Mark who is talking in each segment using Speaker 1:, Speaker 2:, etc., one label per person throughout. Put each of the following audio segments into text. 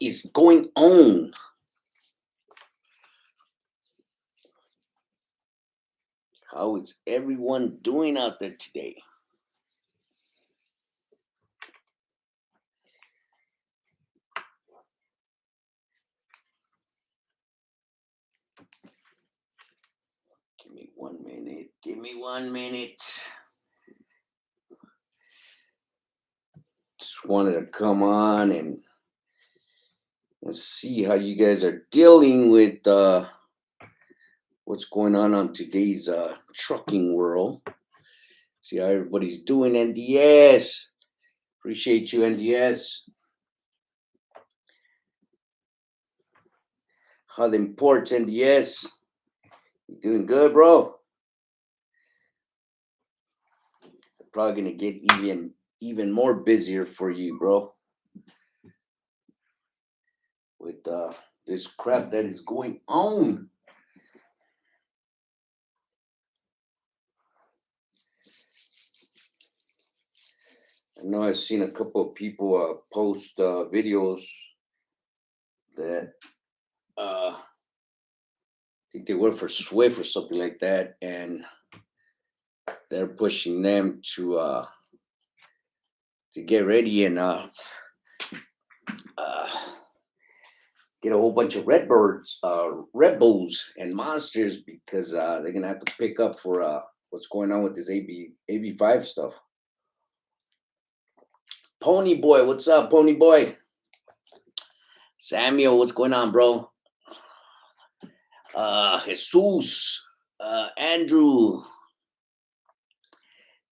Speaker 1: is going on? How is everyone doing out there today? Give me 1 minute. Give me 1 minute. Just wanted to come on and see how you guys are dealing with what's going on today's trucking world. See how everybody's doing. NDS, appreciate you, NDS. How the imports, NDS? You doing good, bro? Probably gonna get even more busier for you, bro, with this crap that is going on. I know I've seen a couple of people post videos that I think they work for Swift or something like that, and they're pushing them to get ready and get a whole bunch of Red Bulls and Monsters, because they're gonna have to pick up for what's going on with this AB5 stuff. Pony Boy, what's up, Pony Boy? Samuel, what's going on, bro? Jesus, Andrew,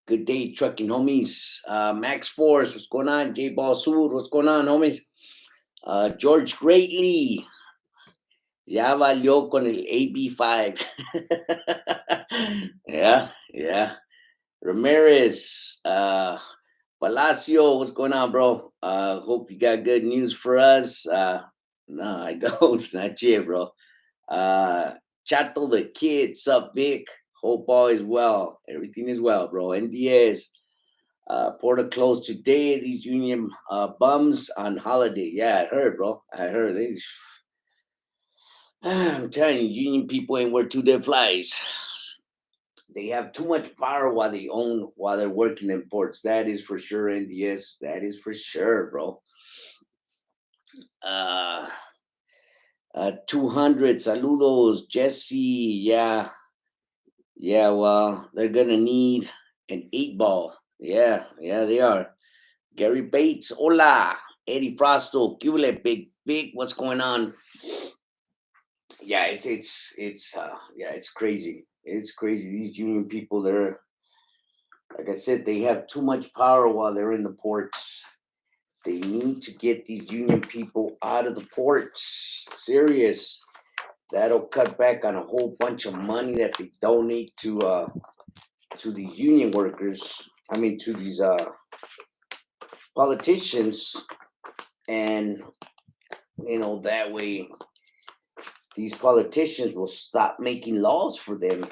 Speaker 1: good day, trucking homies. Max Force, what's going on? J Ball Sur, what's going on, homies? George Greatly, ya valió con el AB5. Yeah. Ramirez, Palacio, what's going on, bro? Hope you got good news for us. No, I don't. Not yet, bro. Chato the Kid, sup, Vic? Hope all is well. Everything is well, bro. NDS. Porter closed today. These union bums on holiday. Yeah, I heard, bro. I heard. I'm telling you, union people ain't worth two dead flies. They have too much power while they're working in ports. That is for sure, NDS. That is for sure, bro. 200 saludos, Jesse. Yeah, well, they're gonna need an 8-ball. Yeah, they are. Gary Bates, hola. Eddie Frosto, Cule, big, what's going on? Yeah, it's crazy. It's crazy. These union people, they're, like I said, they have too much power while they're in the ports. They need to get these union people out of the ports. Serious. That'll cut back on a whole bunch of money that they donate to these union workers. I mean, to these politicians, and that way these politicians will stop making laws for them.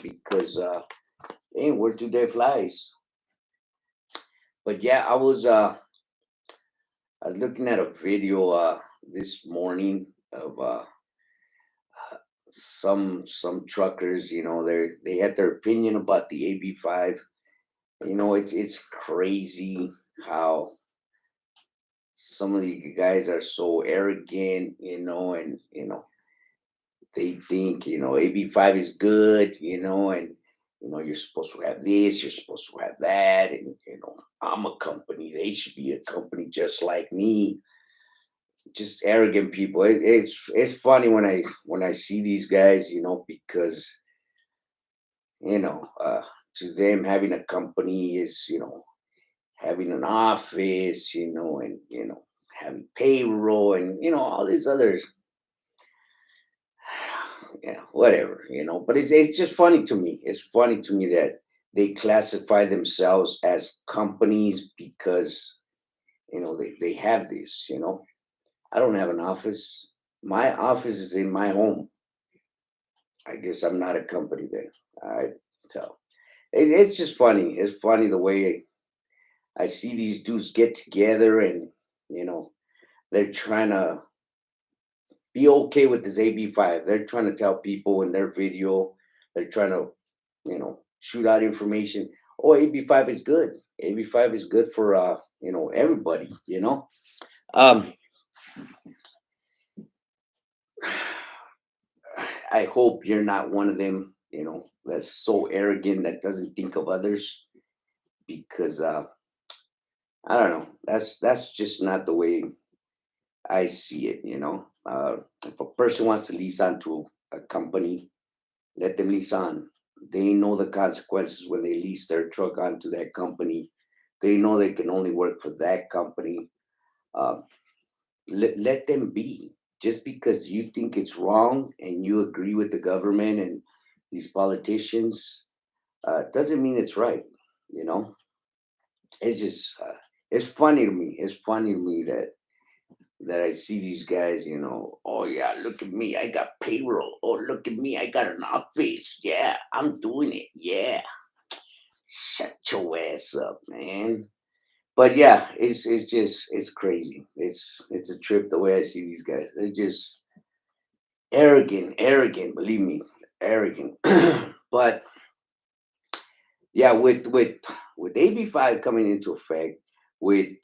Speaker 1: Because they ain't worth two dead flies. But yeah, I was looking at a video this morning of some truckers. They had their opinion about the AB5. It's crazy how some of the guys are so arrogant, and they think AB5 is good, and you're supposed to have this, you're supposed to have that, and I'm a company, they should be a company just like me. Just arrogant people. It's funny when I see these guys, because to them, having a company is having an office, and having payroll, and all these others. Yeah, whatever, but it's just funny to me. It's funny to me that they classify themselves as companies because they have this. I don't have an office. My office is in my home. I guess I'm not a company then. All right. So it's just funny. It's funny the way I see these dudes get together and they're trying to be okay with this AB5. They're trying to tell people in their video, they're trying to, shoot out information. Oh, AB5 is good. AB5 is good for everybody. Um I hope you're not one of them, that's so arrogant that doesn't think of others because I don't know. That's just not the way I see it. If a person wants to lease onto a company, let them lease on. They know the consequences when they lease their truck onto that company. They know they can only work for that company. Uh, let them be. Just because you think it's wrong and you agree with the government and these politicians, doesn't mean it's right. You know, it's just it's funny to me. It's funny to me that I see these guys, oh yeah, look at me, I got payroll. Oh, look at me, I got an office. Yeah, I'm doing it. Yeah, shut your ass up, man. But yeah, it's crazy. It's a trip the way I see these guys. They're just arrogant. Believe me, arrogant. But yeah, with AB5 coming into effect, with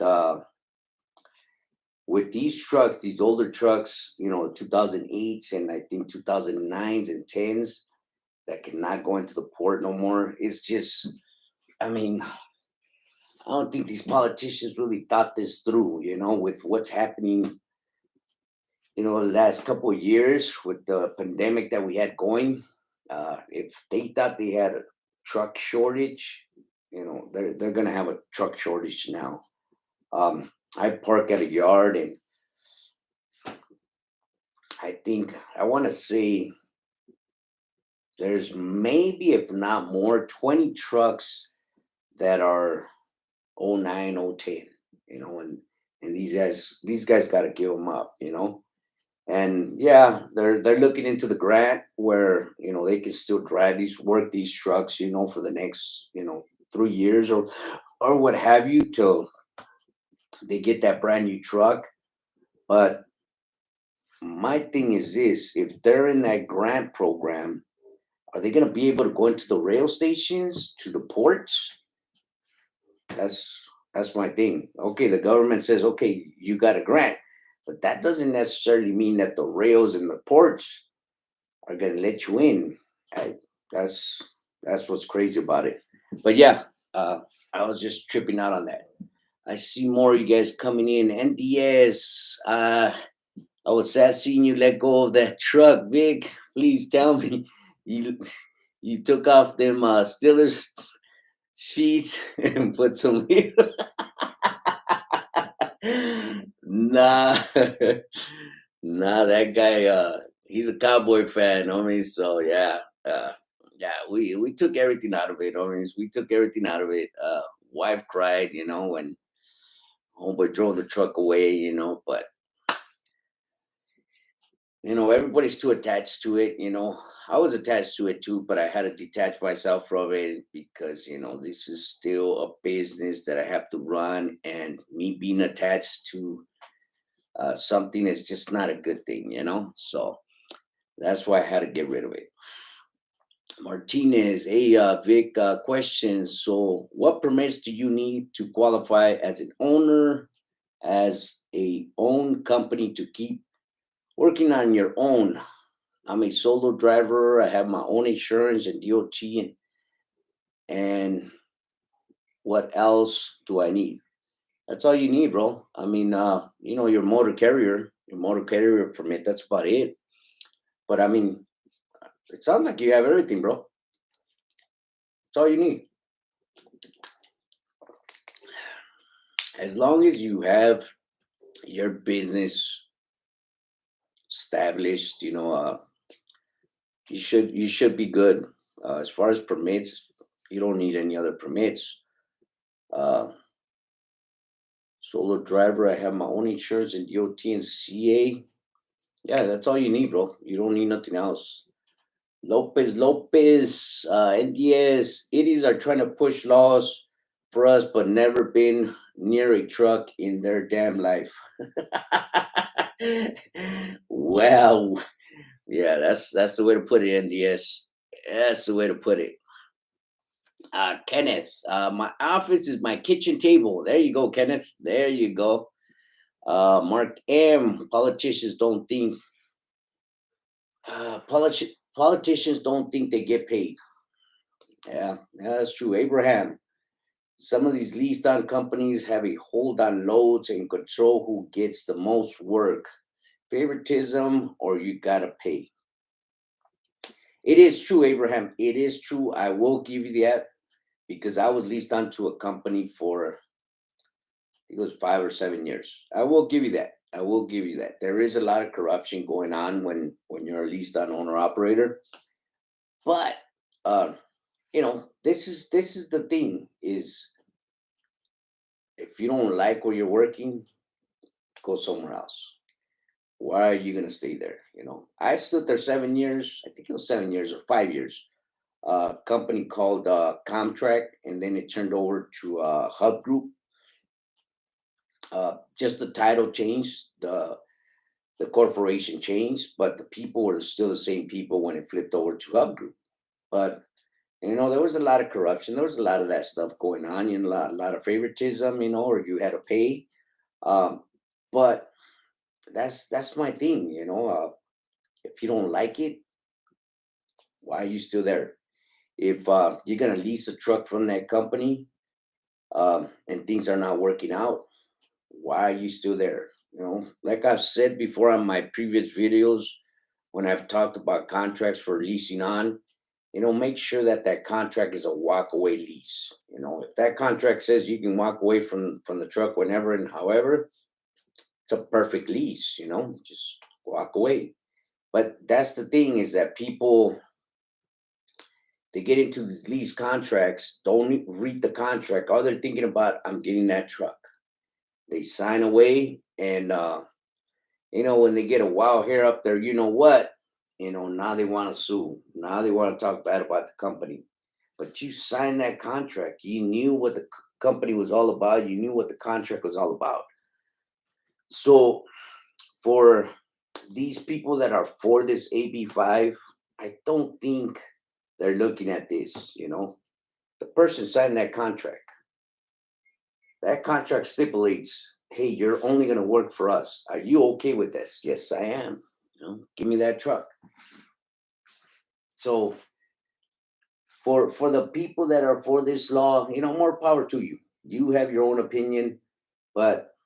Speaker 1: these trucks, these older trucks, 2008s and I think 2009s and 10s that cannot go into the port no more. It's just, I mean, I don't think these politicians really thought this through, with what's happening, the last couple of years with the pandemic that we had going. If they thought they had a truck shortage, they're going to have a truck shortage now. I park at a yard and I want to say there's maybe, if not more, 20 trucks that are '09, '10. And these guys got to give them up. And yeah, they're looking into the grant where they can still work these trucks, for the next 3 years or what have you till they get that brand new truck. But my thing is this: if they're in that grant program, are they going to be able to go into the rail stations, to the ports? That's my thing. Okay, the government says, okay, you got a grant, but that doesn't necessarily mean that the rails and the ports are going to let you in. I, that's that's what's crazy about it. But yeah, I was just tripping out on that. I see more of you guys coming in. NDS, I was sad seeing you let go of that truck, Vic. Please tell me you you took off them Steelers sheets and put some nah, nah, that guy, he's a Cowboy fan, so yeah, yeah, we took everything out of it, we took everything out of it. Wife cried, when homeboy drove the truck away, but everybody's too attached to it. I was attached to it too, but I had to detach myself from it because this is still a business that I have to run, and me being attached to something is just not a good thing. So that's why I had to get rid of it. Martinez, hey, Vic, question. So, what permits do you need to qualify as an owner, as a own company to keep working on your own? I'm a solo driver. I have my own insurance and DOT, and what else do I need? That's all you need, bro. I mean, your motor carrier permit. That's about it. But I mean, it sounds like you have everything, bro. That's all you need. As long as you have your business established, you should be good. As far as permits, you don't need any other permits. Uh, Solo driver, I have my own insurance and DOT and CA. Yeah, that's all you need, bro. You don't need nothing else. Lopez, NDS, idiots are trying to push laws for us, but never been near a truck in their damn life. Well, yeah, that's the way to put it, NDS. That's the way to put it. Kenneth, my office is my kitchen table. There you go, Kenneth. There you go. Mark M. Politicians don't think they get paid. Yeah, that's true. Abraham, some of these leased on companies have a hold on loads and control who gets the most work. Favoritism or you gotta pay. It is true, Abraham. It is true. I will give you that because I was leased onto a company for, I think it was 5 or 7 years. I will give you that. I will give you that. There is a lot of corruption going on when you're a leased on owner operator. But this is the thing is if you don't like where you're working, go somewhere else. Why are you gonna stay there? I stood there 7 years. I think it was 7 years or 5 years. A company called Comtrack, and then it turned over to Hub Group. Just the title changed, the corporation changed, but the people were still the same people when it flipped over to Hub Group. But there was a lot of corruption. There was a lot of that stuff going on. A lot of favoritism. Or you had to pay. But that's my thing. If you don't like it, why are you still there? If you're gonna lease a truck from that company and things are not working out, why are you still there? Like I've said before on my previous videos, when I've talked about contracts for leasing on, make sure that that contract is a walk away lease. If that contract says you can walk away from the truck whenever and however, it's a perfect lease. Just walk away. But that's the thing is that people, they get into these lease contracts, don't read the contract. All they're thinking about, I'm getting that truck. They sign away, and when they get a wild hair up there, you know what? Now they want to sue. Now they want to talk bad about the company. But you signed that contract. You knew what the company was all about. You knew what the contract was all about. So for these people that are for this AB5, I don't think they're looking at this. The person signed that contract. That contract stipulates, hey, you're only going to work for us. Are you okay with this? Yes, I am. Give me that truck. So for the people that are for this law, more power to you. You have your own opinion, but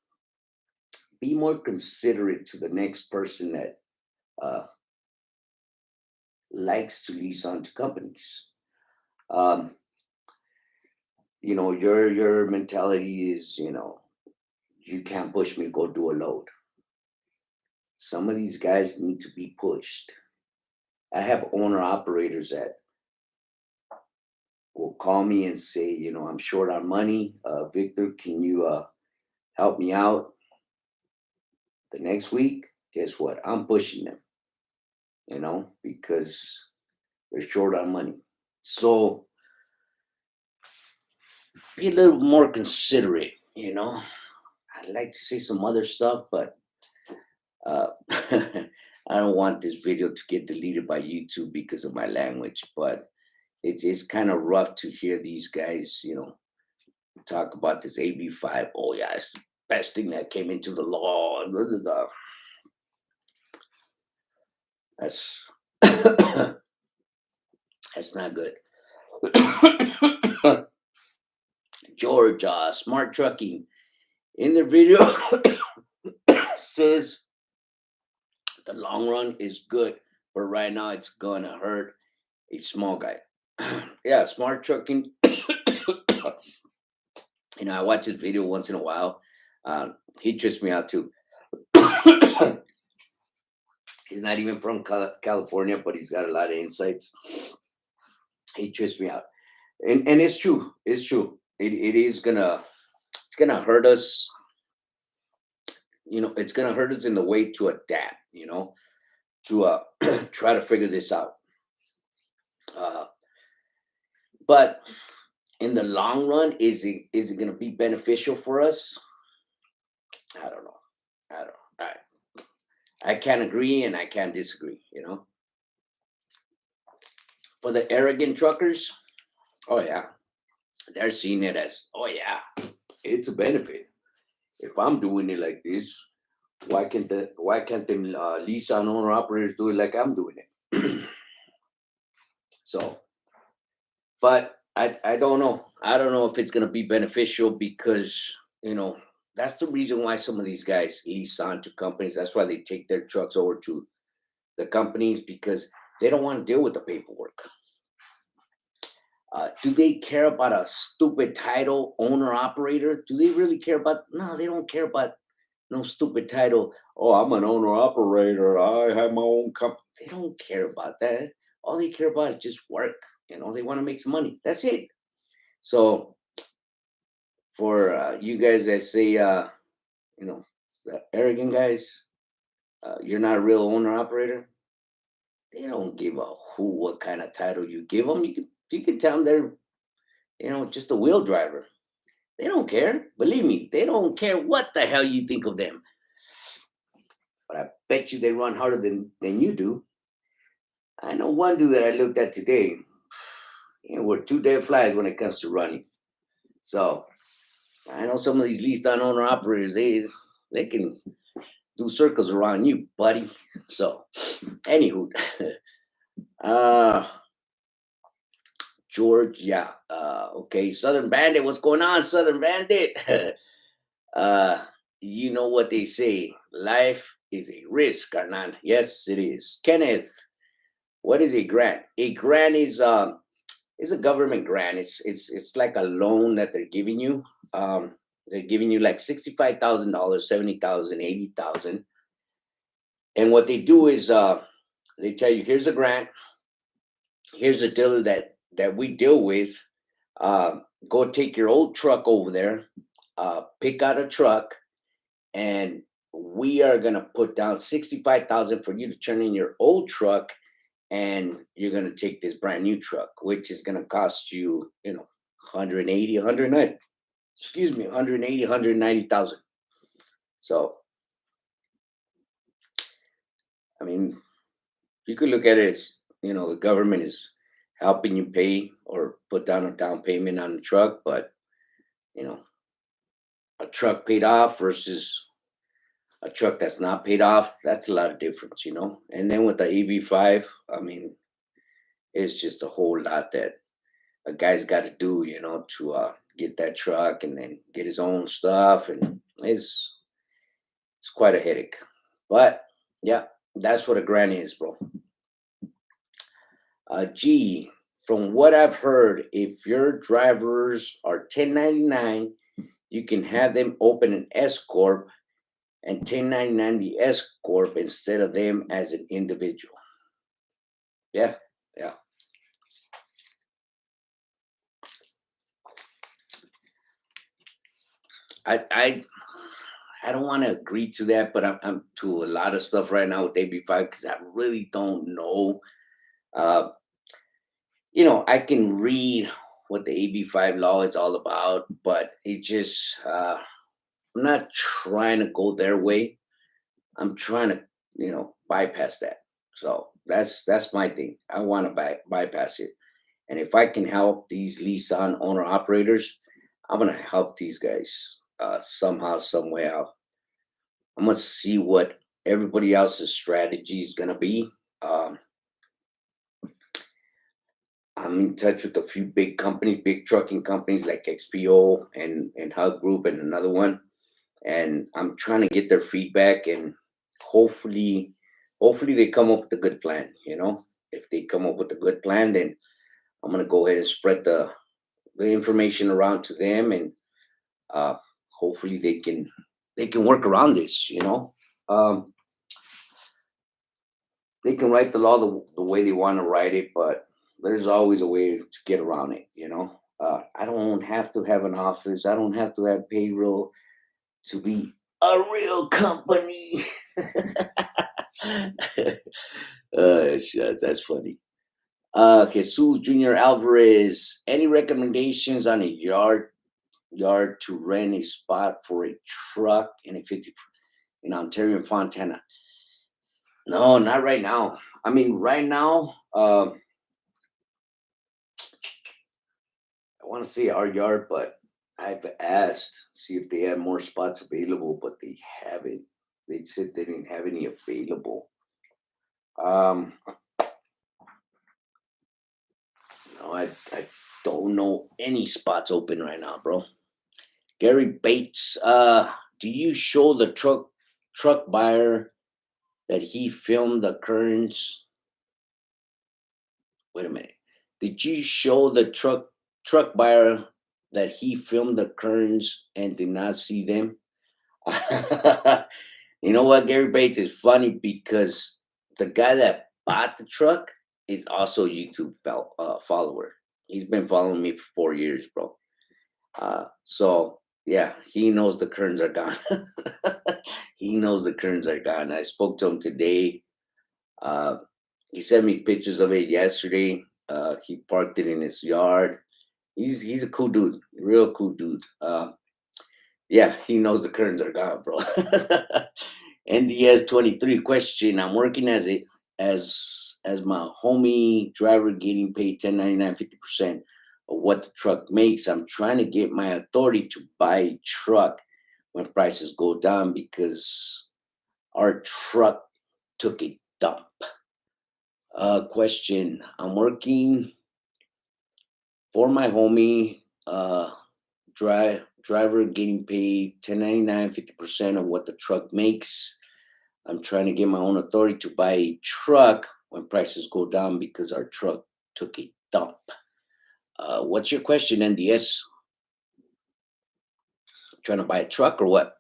Speaker 1: be more considerate to the next person that uh, likes to lease onto companies. Um, your mentality is, you can't push me, go do a load. Some of these guys need to be pushed. I have owner operators that will call me and say, I'm short on money. Victor, can you help me out? The next week, guess what? I'm pushing them, because they're short on money. So be a little more considerate. I'd like to say some other stuff, but I don't want this video to get deleted by YouTube because of my language. But it's kind of rough to hear these guys, talk about this AB5. Oh yeah, it's the best thing that came into the law. Blah, blah, blah. That's that's not good. George, Smart Trucking, in the video says the long run is good, but right now it's gonna hurt a small guy. Yeah, Smart Trucking. I watch his video once in a while. He trips me out too. He's not even from California, but he's got a lot of insights. He trips me out, and it's true. It's true. It is gonna it's gonna hurt us. It's gonna hurt us in the way to adapt. To try to figure this out. But in the long run, is it going to be beneficial for us? I don't know. I don't. I can't agree and I can't disagree. For the arrogant truckers, oh yeah, they're seeing it as, oh yeah, it's a benefit. If I'm doing it like this, why can't them lease on owner operators do it like I'm doing it? So, but I don't know. I don't know if it's gonna be beneficial because you know that's the reason why some of these guys lease on to companies. That's why they take their trucks over to the companies because they don't want to deal with the paperwork. Do they care about a stupid title owner operator? Do they really care about? No, they don't care about no stupid title. Oh, I'm an owner operator. I have my own company. They don't care about that. All they care about is just work. They want to make some money. That's it. So for you guys that say, the arrogant guys, you're not a real owner operator. They don't give a who what kind of title you give them. You can tell them they're just a wheel driver. They don't care. Believe me, they don't care what the hell you think of them. But I bet you they run harder than you do. I know one dude that I looked at today. We're two dead flies when it comes to running. So I know some of these leased on owner operators, they can do circles around you, buddy. So, anywho, uh, George, yeah, okay, Southern Bandit, what's going on, Southern Bandit? uh, you know what they say, life is a risk, Carnan. Yes, it is. Kenneth, what is a grant? A grant is a government grant. It's like a loan that they're giving you. They're giving you like $65,000, 70,000, 80,000, and what they do is they tell you, here's a grant, here's a dealer that we deal with. Uh, Go take your old truck over there, pick out a truck, and we are gonna put down 65,000 for you to turn in your old truck, and you're gonna take this brand new truck, which is gonna cost you, 180, 190. Excuse me, 180, 190,000. So, I mean, you could look at it as, the government is helping you pay or put down a down payment on the truck, but you know, a truck paid off versus a truck that's not paid off, that's a lot of difference. And then with the AB5, I mean, it's just a whole lot that a guy's got to do, to get that truck and then get his own stuff, and it's quite a headache. But yeah, that's what a grant is, bro. Gee, from what I've heard, if your drivers are 1099, you can have them open an S corp and 1099 the S corp instead of them as an individual. Yeah, yeah. I I don't want to agree to that, but I'm to a lot of stuff right now with AB5 because I really don't know. Uh, I can read what the AB5 law is all about, but it just I'm not trying to go their way. I'm trying to bypass that. So that's my thing. I want to bypass it, and if I can help these lease on owner operators, I'm gonna help these guys somehow, some way. I'm gonna see what everybody else's strategy is gonna be. Um, I'm in touch with a few big companies, big trucking companies like XPO and Hub Group and another one, and I'm trying to get their feedback and hopefully, hopefully they come up with a good plan. If they come up with a good plan, then I'm gonna go ahead and spread the information around to them, and uh, hopefully they can work around this. Um, they can write the law the way they want to write it, but there's always a way to get around it. I don't have to have an office. I don't have to have payroll to be a real company. Shucks, that's funny. Jesus Junior Alvarez. Any recommendations on a yard to rent a spot for a truck in a 50 in Ontario and Fontana? No, not right now. I mean, right now, I want to see our yard, but I've asked see if they have more spots available, but they haven't. They said they didn't have any available. Um, no, I don't know any spots open right now, bro. Gary Bates, do you show the truck buyer that he filmed the occurrence? Wait a minute. Did you show the truck buyer that he filmed the occurrence and did not see them? You know what, Gary Bates is funny because the guy that bought the truck is also a YouTube follower. He's been following me for 4 years, bro. So yeah, he knows the curtains are gone. He knows the curtains are gone. I spoke to him today. Uh, he sent me pictures of it yesterday. He parked it in his yard. He's a cool dude, real cool dude. Yeah, he knows the curtains are gone, bro. NDS 23 question. I'm working as my homie driver getting paid 1099 50% of what the truck makes. I'm trying to get my authority to buy a truck when prices go down because our truck took a dump. Question. I'm working for my homie driver getting paid 1099 50% of what the truck makes. I'm trying to get my own authority to buy a truck when prices go down because our truck took a dump. What's your question, NDS? Trying to buy a truck or what?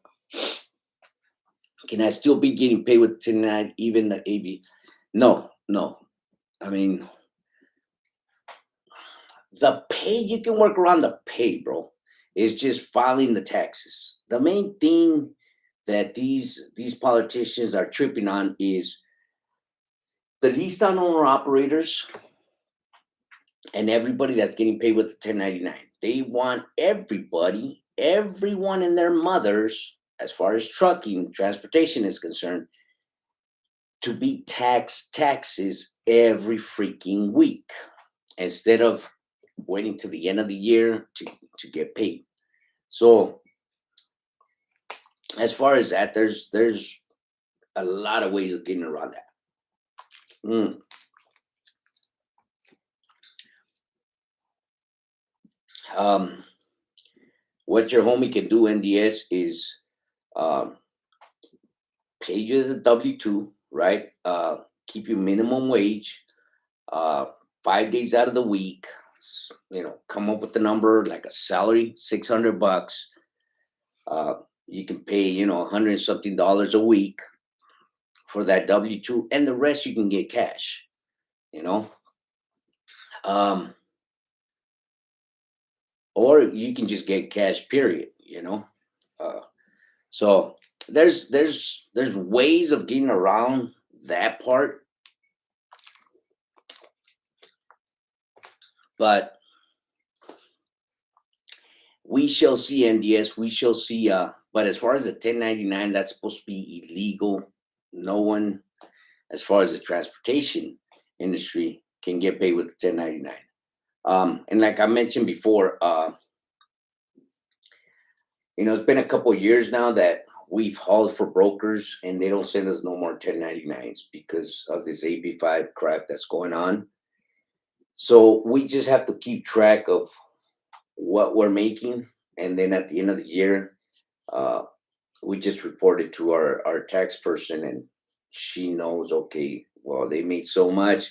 Speaker 1: Can I still be getting paid with 1099 even the AB? No, no. I mean, the pay, you can work around the pay, bro. It's just filing the taxes. The main thing that these politicians are tripping on is the lease down owner operators and everybody that's getting paid with the 1099. They want everybody, everyone and their mothers, as far as trucking, transportation is concerned, to be taxed taxes every freaking week instead of waiting to the end of the year to get paid. So as far as that, there's a lot of ways of getting around that. Mm. Um, what your homie can do, NDS, is um, pay you as a W-2, right? Keep you minimum wage, 5 days out of the week. Come up with the number like a salary, $600. Uh, you can pay, 100 something a week for that W-2, and the rest you can get cash. You know, um, or you can just get cash. Period. Uh, so there's ways of getting around that part, but we shall see, NDS. We shall see. But as far as the 1099, that's supposed to be illegal. No one, as far as the transportation industry, can get paid with the 1099. And like I mentioned before, it's been a couple of years now that we've hauled for brokers and they don't send us no more 1099s because of this AB5 crap that's going on. So we just have to keep track of what we're making. And then at the end of the year, uh, we just report it to our tax person and she knows, okay, well, they made so much.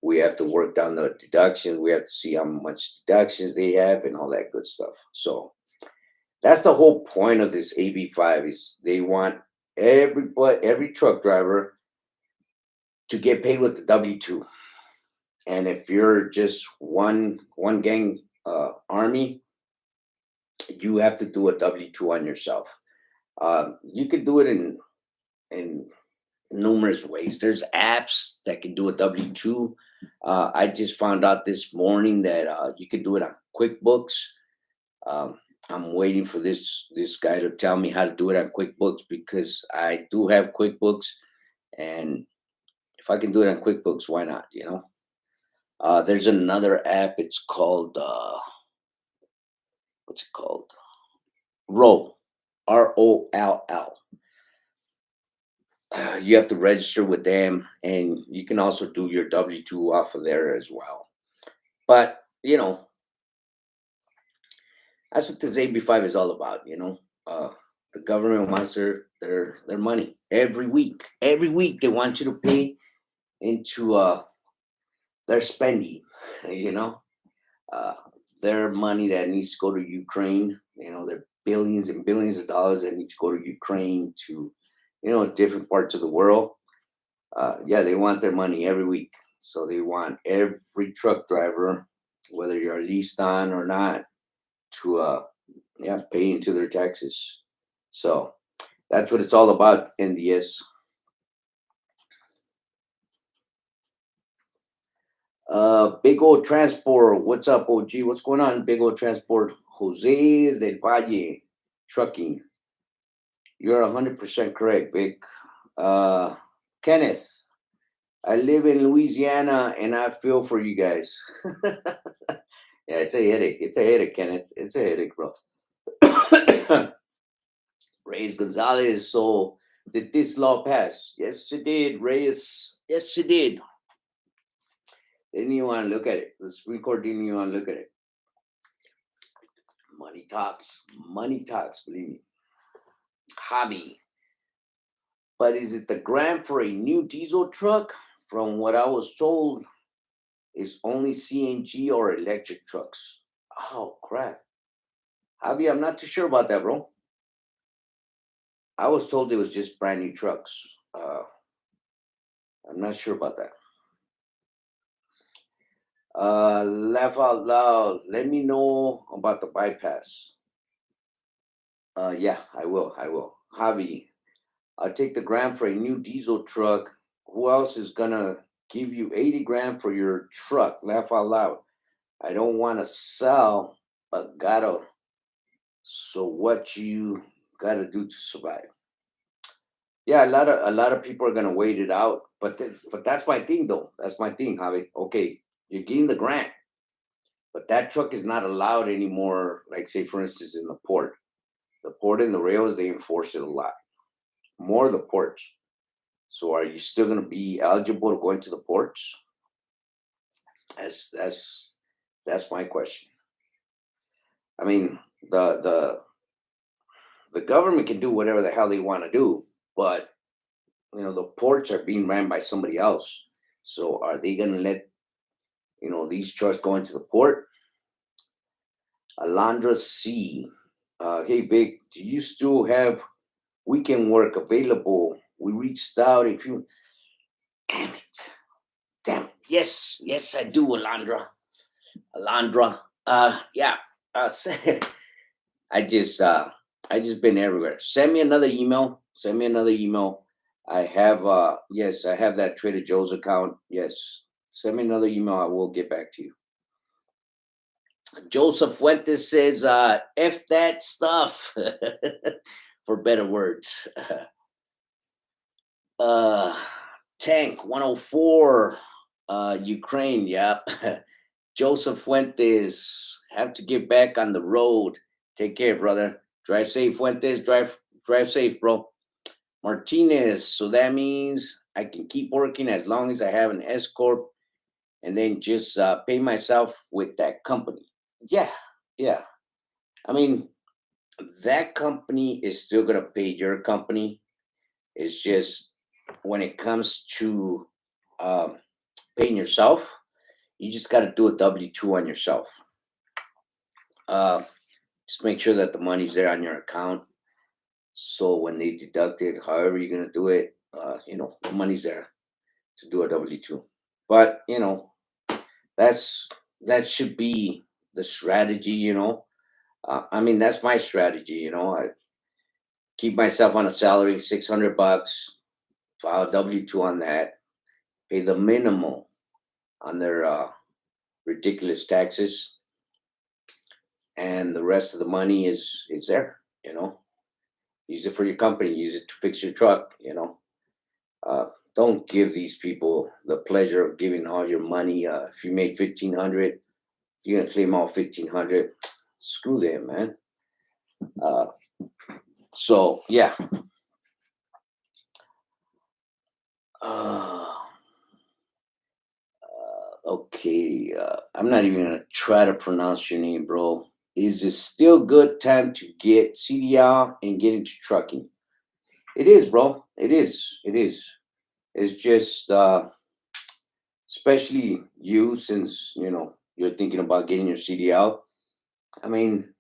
Speaker 1: We have to work down the deductions. We have to see how much deductions they have and all that good stuff. So that's the whole point of this AB5 is they want every truck driver to get paid with the W-2. And if you're just one gang army, you have to do a W-2 on yourself. You could do it in numerous ways. There's apps that can do a W-2. I just found out this morning that you can do it on QuickBooks. Um, I'm waiting for this guy to tell me how to do it on QuickBooks because I do have QuickBooks, and if I can do it on QuickBooks, why not? There's another app. It's called what's it called? Roll, Roll. You have to register with them, and you can also do your W-2 off of there as well. But that's what this AB5 is all about. The government wants their money every week. Every week they want you to pay into their spending. You know, uh, their money that needs to go to Ukraine. Their billions and billions of dollars that need to go to Ukraine to different parts of the world. Yeah, they want their money every week. So they want every truck driver, whether you're leased on or not, to yeah, pay into their taxes. So that's what it's all about, NDS. Big old transport. What's up, OG? What's going on, big old transport? Jose del Valle Trucking. You're 100% correct, Vic. Uh, Kenneth, I live in Louisiana and I feel for you guys. Yeah, it's a headache. It's a headache, Kenneth. It's a headache, bro. Reyes Gonzalez. So, did this law pass? Yes, it did, Reyes. Yes, it did. They didn't even want to look at it. The Supreme Court didn't even want to look at it. Money talks. Money talks, believe me. Hobby. But is it the grant for a new diesel truck? From what I was told, is only CNG or electric trucks. Oh, crap. Javi, I'm not too sure about that, bro. I was told it was just brand new trucks. I'm not sure about that. Laugh out loud. Let me know about the bypass. Yeah, I will. I will. Javi, I'll take the grant for a new diesel truck. Who else is gonna give you 80 grand for your truck? Laugh out loud. I don't want to sell, but gotta. So what you gotta do to survive? Yeah, a lot of people are gonna wait it out, but that's my thing though. That's my thing, Javi. Okay, you're getting the grant, but that truck is not allowed anymore. Like say, for instance, in the port and the rails, they enforce it a lot more. The ports. So are you still gonna be eligible to go into the ports? That's my question. I mean, the government can do whatever the hell they want to do, but the ports are being ran by somebody else. So are they gonna let these trucks go into the port? Alondra C. Hey Vic, do you still have weekend work available? We reached out if you. Damn it. Damn it. Yes, yes, I do, Alondra. Alondra. Yeah. I just I just been everywhere. Send me another email. Send me another email. I have yes, I have that Trader Joe's account. Yes. Send me another email. I will get back to you. Joseph Fuentes says, F that stuff. For better words. Uh Tank 104, Ukraine, yep. Joseph Fuentes, have to get back on the road. Take care, brother. Drive safe, Fuentes. Drive safe, bro. Martinez, so that means I can keep working as long as I have an S corp, and then just pay myself with that company. Yeah, yeah. I mean, that company is still gonna pay your company. It's just when it comes to um, paying yourself, you just got to do a W-2 on yourself. Uh, just make sure that the money's there on your account. So when they deduct it, however you're gonna do it, the money's there to do a W-2. But that's that should be the strategy. I mean that's my strategy. I keep myself on a salary, $600. file W-2 on that, pay the minimal on their ridiculous taxes, and the rest of the money is there. Use it for your company, use it to fix your truck. Uh, don't give these people the pleasure of giving all your money. If you made 1,500, you're gonna claim all 1,500. Screw them, man. Uh, so yeah. Uh, okay, I'm not even gonna try to pronounce your name, bro. Is it still good time to get CDL and get into trucking? It is, bro. It is. It is. It's just, especially you, since you're thinking about getting your CDL. I mean,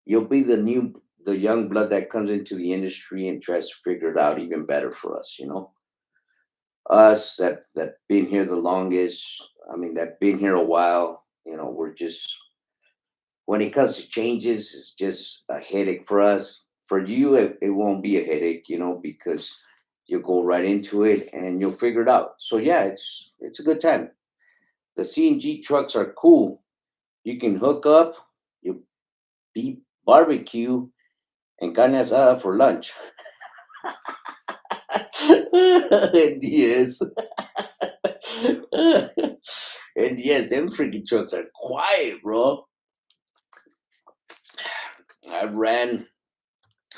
Speaker 1: you'll be the young blood that comes into the industry and tries to figure it out even better for us. Us that been here the longest. I mean, that been here a while. We're just, when it comes to changes, it's just a headache for us. For you, it won't be a headache, because you'll go right into it and you'll figure it out. So yeah, it's a good time. The CNG trucks are cool. You can hook up, you beat barbecue and carne asada for lunch. And yes, and yes, them freaking trucks are quiet, bro. I ran,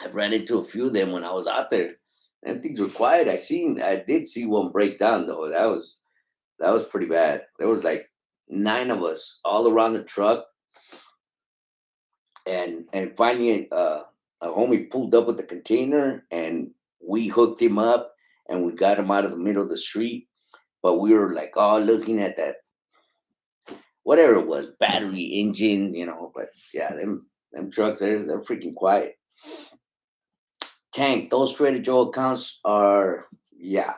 Speaker 1: I ran into a few of them when I was out there. And things were quiet. I did see one break down though. That was pretty bad. There was like nine of us all around the truck, and finally, a homie pulled up with the container, and we hooked him up, and we got him out of the middle of the street. But we were like all looking at that, whatever it was, battery engine, But yeah, them trucks, they're freaking quiet. Tank, those Trader Joe accounts are, yeah.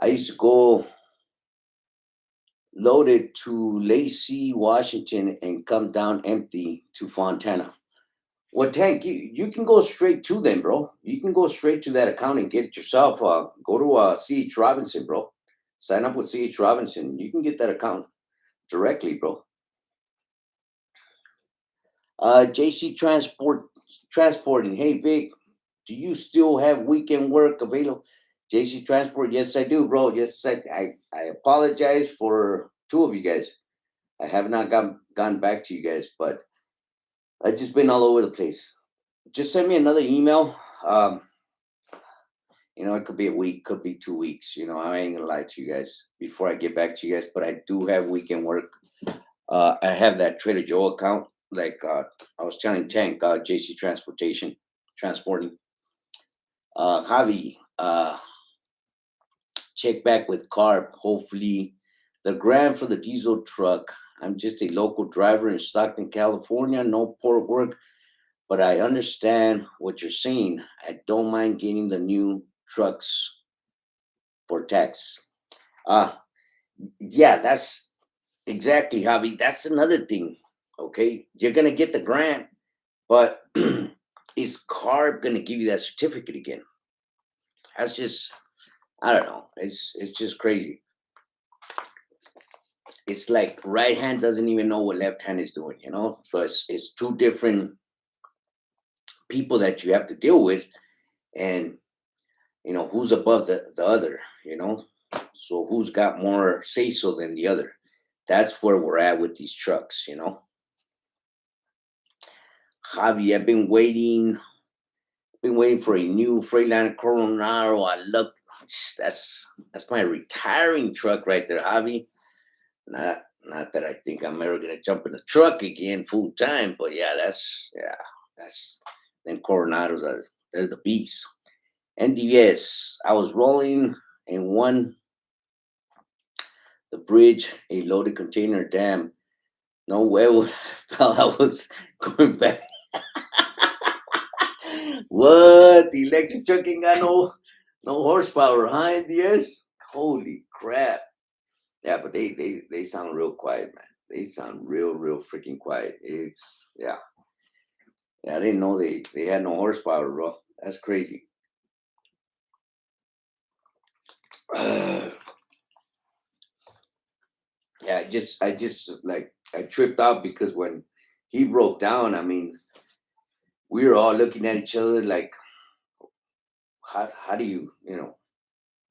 Speaker 1: I used to go loaded to Lacey, Washington, and come down empty to Fontana. Well, Tank, you can go straight to them, bro. You can go straight to that account and get it yourself. Go to CH Robinson, bro. Sign up with CH Robinson. You can get that account directly, bro. JC Transporting. Hey, Vic, do you still have weekend work available? JC Transport, yes, I do, bro. Yes, I apologize for two of you guys. I have not gone back to you guys, but I've just been all over the place. Just send me another email. It could be a week, could be 2 weeks. I ain't gonna lie to you guys before I get back to you guys, but I do have weekend work. I have that Trader Joe account, like I was telling Tank, JC Transporting. Javi, check back with Carb. Hopefully, the grant for the diesel truck. I'm just a local driver in Stockton, California. No port work, but I understand what you're saying. I don't mind getting the new trucks for tax. Uh, yeah, that's exactly, Javi. That's another thing. Okay, you're gonna get the grant, but is CARB gonna give you that certificate again? That's just, I don't know. It's just crazy. It's like right hand doesn't even know what left hand is doing. So it's two different people that you have to deal with, and who's above the other. So who's got more say so than the other? That's where we're at with these trucks. Javi, I've been waiting for a new Freightliner Coronado. I love, that's my retiring truck right there, Javi. Not that I think I'm ever gonna jump in a truck again full time, but yeah, that's then Coronados are, they're the beast. NDS, I was rolling in one the bridge, a loaded container. Damn, no way was felt I was going back. What? The electric truck ain't got no horsepower, huh? NDS? Holy crap. Yeah, but they sound real quiet, man. They sound real freaking quiet. It's, yeah. Yeah, I didn't know they had no horsepower, bro. That's crazy. Yeah, I just like I tripped out because when he broke down, I mean, we were all looking at each other like, how do you,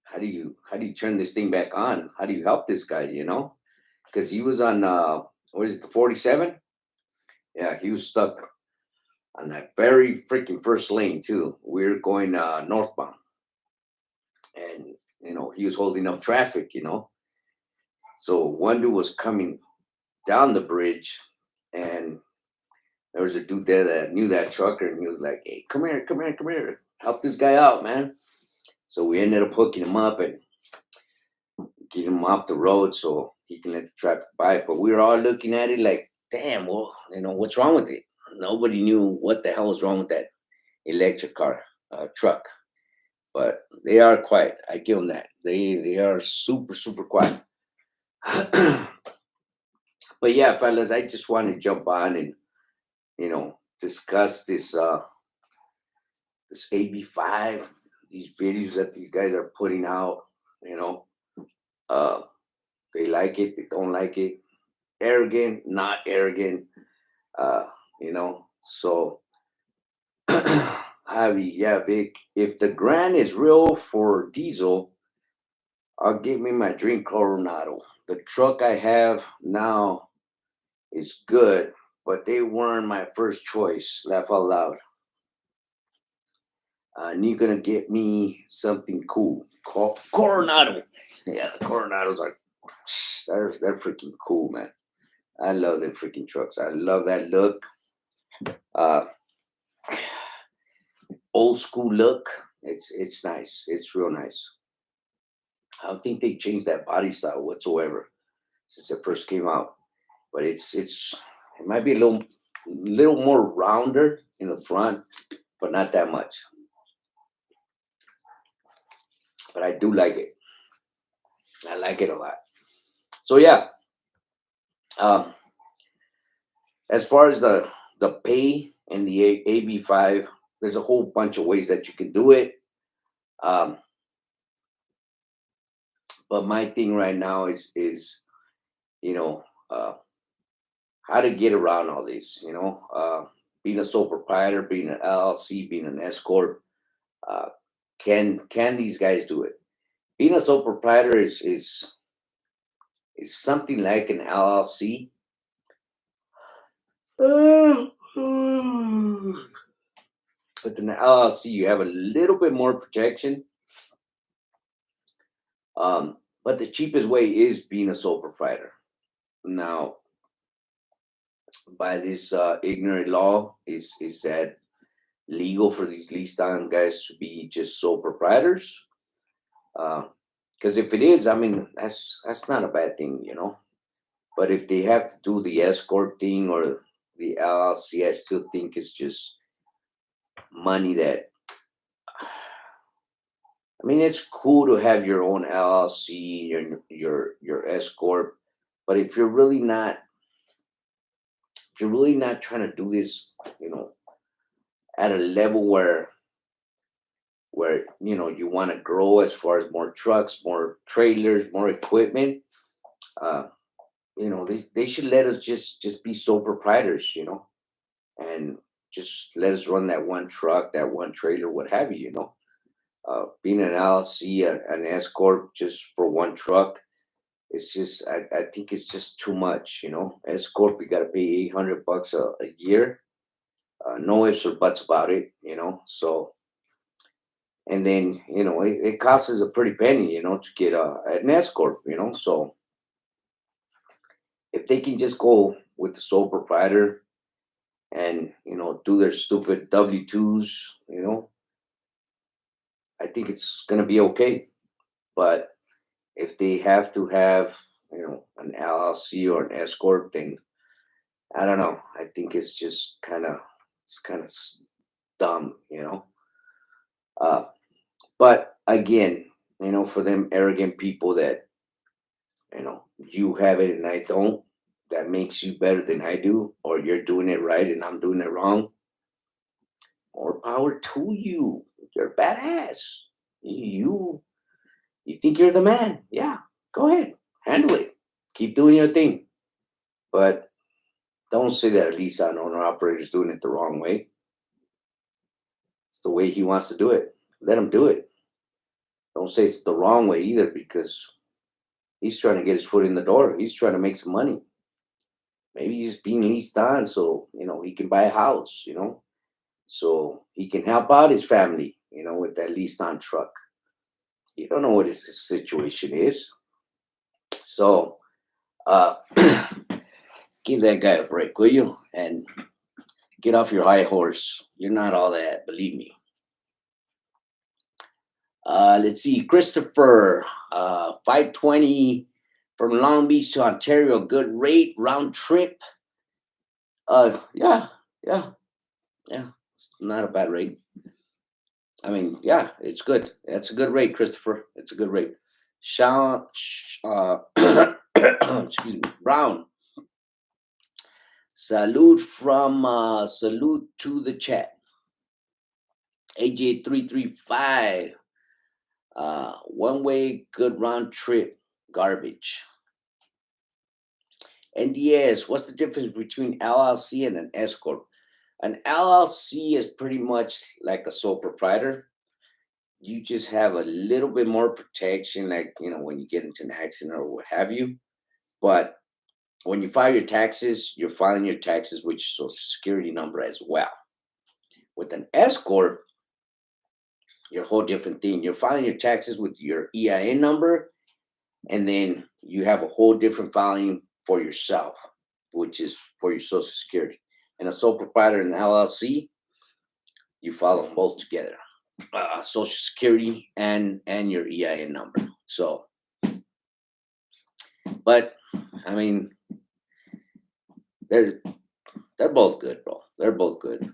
Speaker 1: how do you turn this thing back on? How do you help this guy? Because he was on what is it, the 47? Yeah, he was stuck on that very freaking first lane too. We are going northbound, and he was holding up traffic. So one dude was coming down the bridge, and there was a dude there that knew that trucker, and he was like, "Hey, come here, come here, come here, help this guy out, man." So we ended up hooking him up and getting him off the road so he can let the traffic by. But we were all looking at it like, "Damn, well, what's wrong with it?" Nobody knew what the hell was wrong with that electric car truck. But they are quiet. I give them that. They are super super quiet. But yeah, fellas, I just want to jump on and discuss this AB5, these videos that these guys are putting out. You know, uh, they like it, they don't like it. Arrogant, not arrogant. Uh, So, Javi, yeah, Vic. If the grant is real for diesel, I'll give me my dream Coronado. The truck I have now is good, but they weren't my first choice. Laugh out loud. And you're gonna get me something cool. Coronado. Yeah, the Coronados are they're freaking cool, man. I love them freaking trucks. I love that look. Uh, Old school look. It's nice. It's real nice. I don't think they changed that body style whatsoever since it first came out. But it might be a little more rounder in the front, but not that much. But I do like it. I like it a lot. So yeah, um, as far as the pay and the AB5, there's a whole bunch of ways that you can do it. Um, but my thing right now is you know uh, how to get around all this. Being a sole proprietor, being an LLC, being an S corp. Uh, can these guys do it? Being a sole proprietor is something like an LLC. With an LLC, you have a little bit more protection. But the cheapest way is being a sole proprietor. Now, by this ignorant law, is that legal for these lease down guys to be just sole proprietors? Because if it is, I mean, that's not a bad thing. But if they have to do the escort thing or the LLC, I still think it's just money that. I mean, it's cool to have your own LLC, your escort, but if you're really not trying to do this, you know, at a level where you want to grow as far as more trucks, more trailers, more equipment. Uh, they should let us just be sole proprietors, and just let us run that one truck, that one trailer, what have you. Being an LLC, an S corp, just for one truck, it's just I think it's just too much. S corp, you got to pay $800 a year, no ifs or buts about it. So, and then it costs us a pretty penny, to get an S corp. So if they can just go with the sole proprietor and do their stupid W-2s, I think it's gonna be okay. But if they have to have an LLC or an S corp, then I don't know. I think it's kind of dumb. Uh, but again, for them arrogant people that you have it and I don't, that makes you better than I do, or you're doing it right and I'm doing it wrong. More power to you. You're badass. You You think you're the man? Yeah, go ahead, handle it. Keep doing your thing, but don't say that a lease on owner operator is doing it the wrong way. It's the way he wants to do it. Let him do it. Don't say it's the wrong way either, because he's trying to get his foot in the door. He's trying to make some money. Maybe he's being leased on so he can buy a house. So he can help out his family. With that leased on truck. You don't know what his situation is. So uh, give that guy a break, will you? And get off your high horse. You're not all that, believe me. Let's see, Christopher, 520 from Long Beach to Ontario. Good rate, round trip. Yeah, yeah, yeah. It's not a bad rate. I mean, yeah, it's good. That's a good rate, Christopher. It's a good rate. Sean, excuse me, Brown. Salute to the chat. AJ335. One way, good round trip, garbage. NDS, what's the difference between LLC and an S Corp? An LLC is pretty much like a sole proprietor. You just have a little bit more protection, like, when you get into an accident or what have you. But when you file your taxes, you're filing your taxes with your social security number as well. With an S Corp, you're a whole different thing. You're filing your taxes with your EIN number, and then you have a whole different filing for yourself, which is for your social security. And a sole proprietor and LLC, you file them both together, social security and your EIN number. So, but I mean, they're they're both good, bro. They're both good.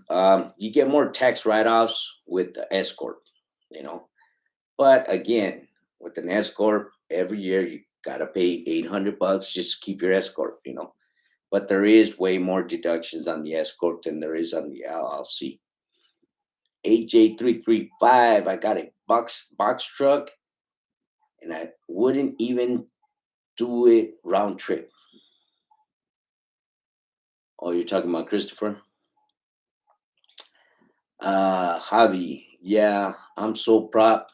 Speaker 1: You get more tax write-offs with the S corp, you know. But again, with an S corp, every year you gotta pay $800 just to keep your S corp. But there is way more deductions on the S corp than there is on the LLC. AJ335, I got a box truck, and I wouldn't even do it round trip. Oh, you're talking about Christopher? Javi, yeah, I'm so prop,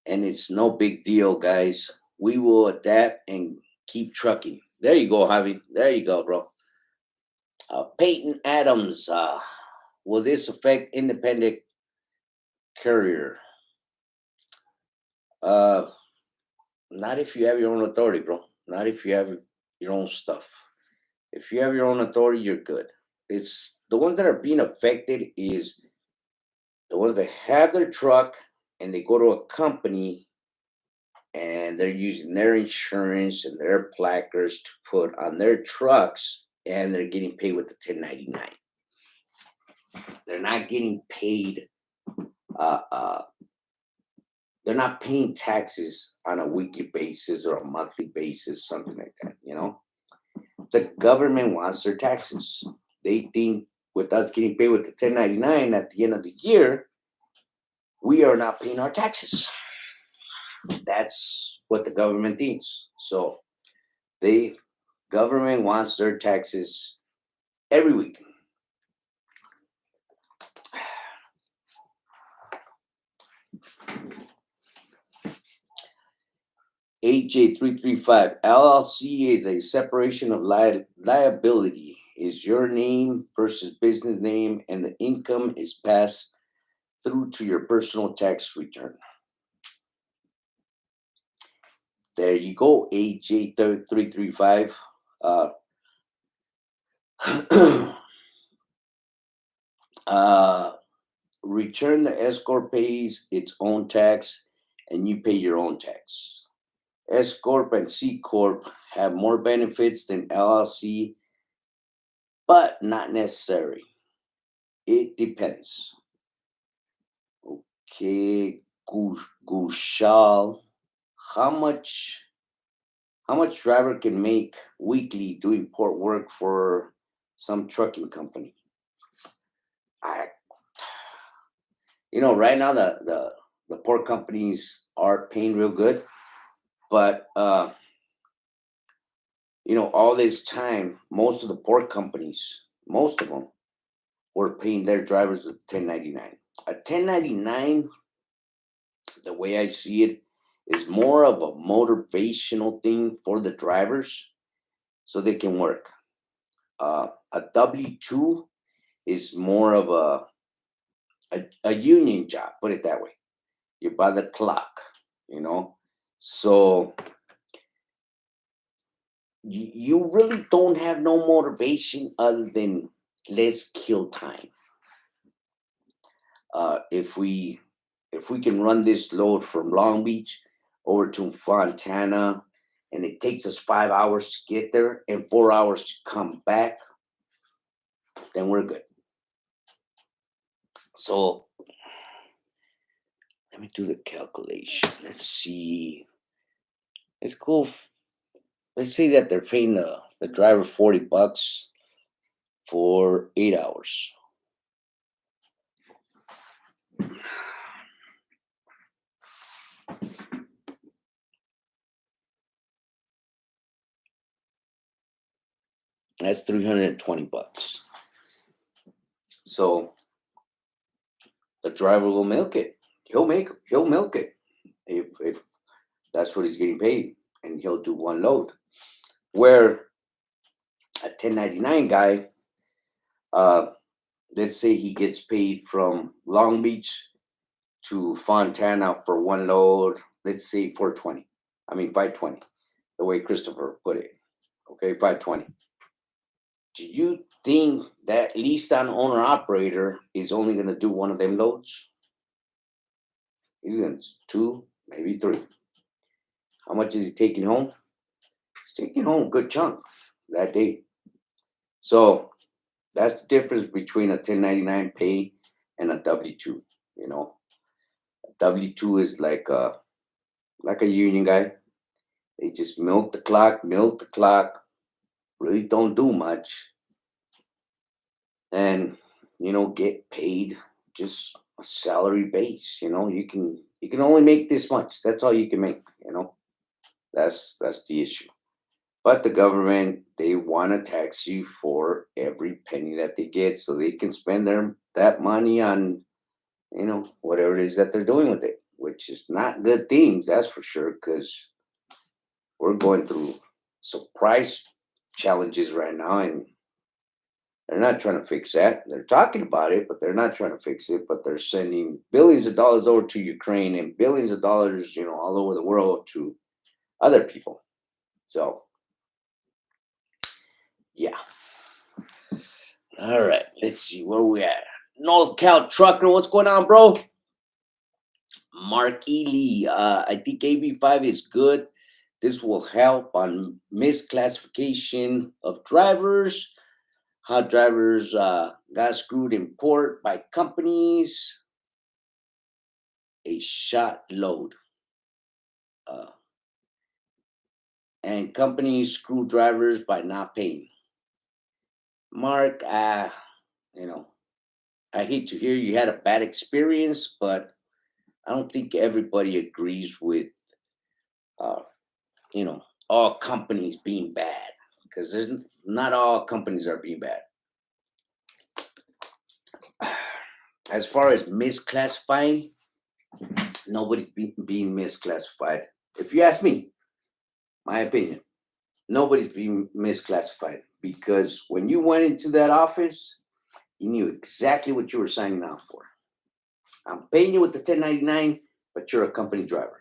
Speaker 1: and it's no big deal, guys. We will adapt and keep trucking. There you go, Javi. There you go, bro. Peyton Adams, will this affect independent courier? Uh, Not if you have your own authority, bro. Not if you have your own stuff. If you have your own authority, you're good. It's the ones that are being affected is the ones that have their truck and they go to a company and they're using their insurance and their placards to put on their trucks, and they're getting paid with the 1099. They're not getting paid. Uh, uh, they're not paying taxes on a weekly basis or a monthly basis, something like that. The government wants their taxes. They think with us getting paid with the 1099 at the end of the year, we are not paying our taxes. That's what the government thinks. So the government wants their taxes every week. AJ335, LLC is a separation of liability. Is your name versus business name, and the income is passed through to your personal tax return. There you go, AJ335. Uh, Return the S corp pays its own tax, and you pay your own tax. S corp and C corp have more benefits than LLC, but not necessary. It depends. Okay, Gushal, how much how much driver can make weekly doing port work for some trucking company? I right now the port companies are paying real good. But all this time, most of the port companies, most of them, were paying their drivers with 1099. A 1099, the way I see it, is more of a motivational thing for the drivers so they can work. A W-2 is more of a union job, put it that way. You're by the clock, you know. So you really don't have no motivation other than let's kill time. If we can run this load from Long Beach over to Fontana, and it takes us 5 hours to get there and 4 hours to come back, then we're good. So let me do the calculation. Let's see. Let's go. Let's say that they're paying the driver $40 for 8 hours. That's $320. So the driver will milk it. He'll milk it if that's what he's getting paid, and he'll do one load. Where a 1099 guy, uh, let's say he gets paid from Long Beach to Fontana for one load. Let's say 420. I mean 520. The way Christopher put it. Okay, 520. Do you think that leased on owner operator is only going to do one of them loads? He's going to two, maybe three. How much is he taking home? He's taking home a good chunk that day. So that's the difference between a 1099 pay and a W-2. You know, a W-2 is like a union guy. They just milk the clock, really don't do much, and get paid just a salary base. You can only make this much. That's all you can make. That's the issue. But the government, they want to tax you for every penny that they get, so they can spend that money on whatever it is that they're doing with it, which is not good things, that's for sure, because we're going through some price challenges right now, and they're not trying to fix that. They're talking about it, but they're not trying to fix it. But they're sending billions of dollars over to Ukraine and billions of dollars, all over the world to other people. So, yeah. All right, let's see where we at. North Cal Trucker, what's going on, bro? Mark Ely, I think AB5 is good. This will help on misclassification of drivers, how drivers got screwed in port by companies, a shot load. And companies screw drivers by not paying. Mark, I hate to hear you had a bad experience, but I don't think everybody agrees with, uh, all companies being bad, because not all companies are being bad. As far as misclassifying, nobody's being misclassified. If you ask me, my opinion, nobody's being misclassified, because when you went into that office, you knew exactly what you were signing out for. I'm paying you with the 1099, but you're a company driver.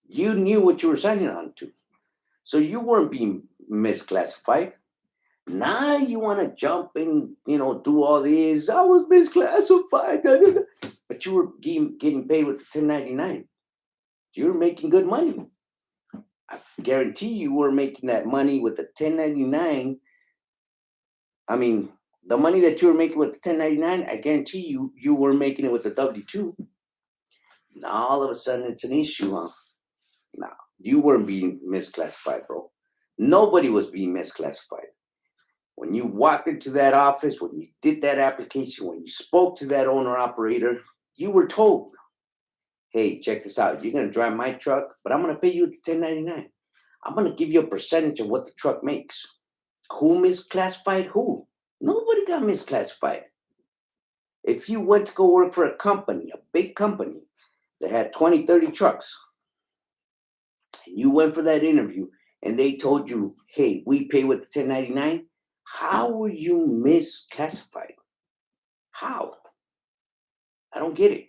Speaker 1: You knew what you were signing on to. So you weren't being misclassified. Now you want to jump and, do all this. I was misclassified. Da, da, da. But you were getting paid with the 1099. You were making good money. I guarantee you were making that money with the 1099. I mean, the money that you were making with the 1099, I guarantee you were making it with the W-2. Now all of a sudden it's an issue, huh? No, you weren't being misclassified, bro. Nobody was being misclassified. When you walked into that office, when you did that application, when you spoke to that owner operator, you were told, hey, check this out. You're going to drive my truck, but I'm going to pay you the 1099. I'm going to give you a percentage of what the truck makes. Who misclassified who? Nobody got misclassified. If you went to go work for a company, a big company that had 20, 30 trucks, and you went for that interview and they told you, hey, we pay with the 1099, how were you misclassified? How? I don't get it.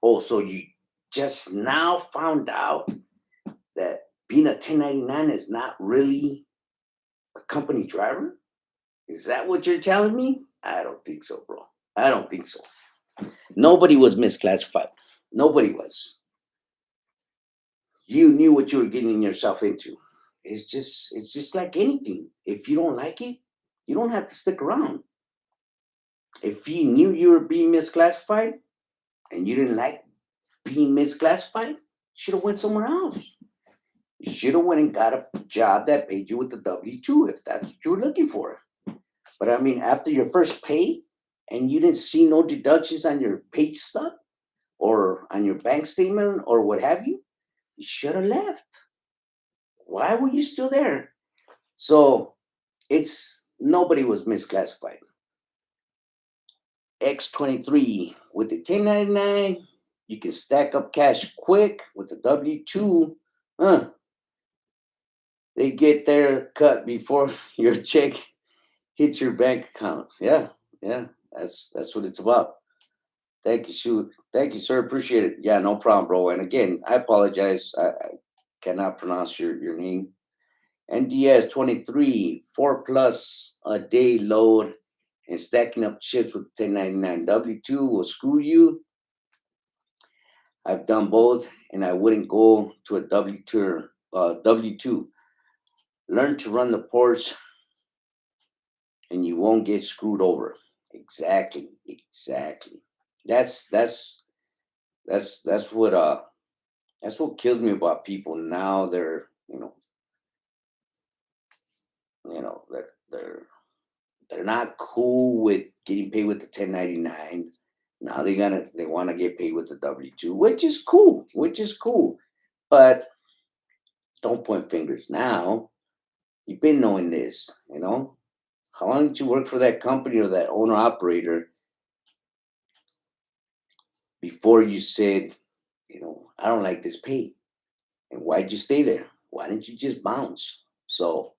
Speaker 1: Oh, so you just now found out that being a 1099 is not really a company driver? Is that what you're telling me? I don't think so, bro. I don't think so. Nobody was misclassified. Nobody was. You knew what you were getting yourself into. It's just like anything. If you don't like it, you don't have to stick around. If you knew you were being misclassified and you didn't like being misclassified, should have went somewhere else. You should have went and got a job that paid you with the W-2 if that's what you were looking for. But I mean, after your first pay and you didn't see no deductions on your pay stub or on your bank statement or what have you, you should have left. Why were you still there? So it's nobody was misclassified. X23 with the 1099, you can stack up cash quick with the W-2. They get their cut before your check hits your bank account. Yeah, yeah, that's what it's about. Thank you, shoot. Thank you, sir. Appreciate it. Yeah, no problem, bro. And again, I apologize. I cannot pronounce your name. NDS 23, 4+ a day load and stacking up chips with 1099 W-2 will screw you. I've done both and I wouldn't go to a W-2. W-2. Learn to run the ports and you won't get screwed over. Exactly. That's that's what kills me about people now. They're they're not cool with getting paid with the 1099. Now they want to get paid with the W-2, which is cool, But don't point fingers now. You've been knowing this. How long did you work for that company or that owner operator before you said, I don't like this pay? And why'd you stay there? Why didn't you just bounce? So,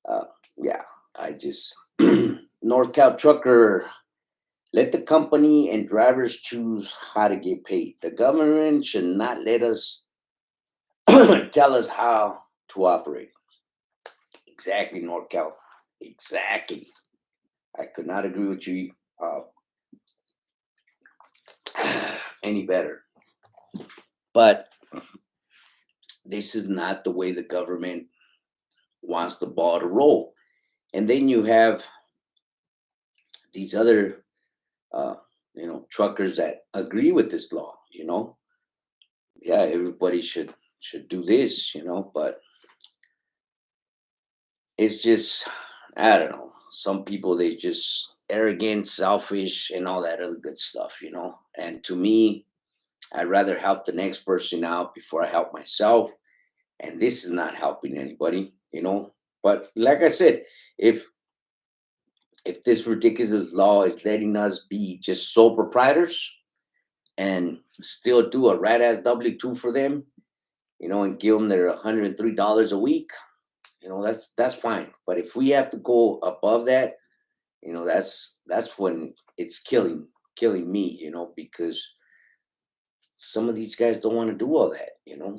Speaker 1: uh, yeah, I just, NorCal trucker, let the company and drivers choose how to get paid. The government should not let us tell us how to operate. Exactly, NorCal. Exactly. I could not agree with you any better. But this is not the way the government wants the ball to roll. And then you have these other, uh, truckers that agree with this law. Yeah, everybody should do this. But it's just, I don't know. Some people, they just arrogant, selfish, and all that other good stuff. And to me, I'd rather help the next person out before I help myself. And this is not helping anybody. But like I said, if this ridiculous law is letting us be just sole proprietors and still do a rat ass W-2 for them, and give them their $103 a week, that's fine. But if we have to go above that, that's when it's killing me, because some of these guys don't want to do all that.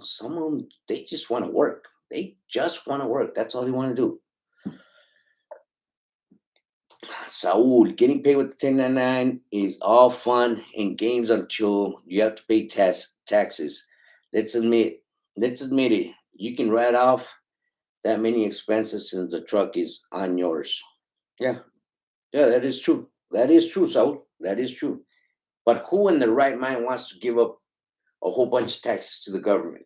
Speaker 1: Some of them, they just want to work. They just want to work. That's all they want to do. Saul, getting paid with the 1099 is all fun and games until you have to pay taxes. Let's admit, let's admit it. You can write off that many expenses since the truck is on yours. Yeah, yeah, that is true. That is true, Saul. That is true. But who in their right mind wants to give up a whole bunch of taxes to the government?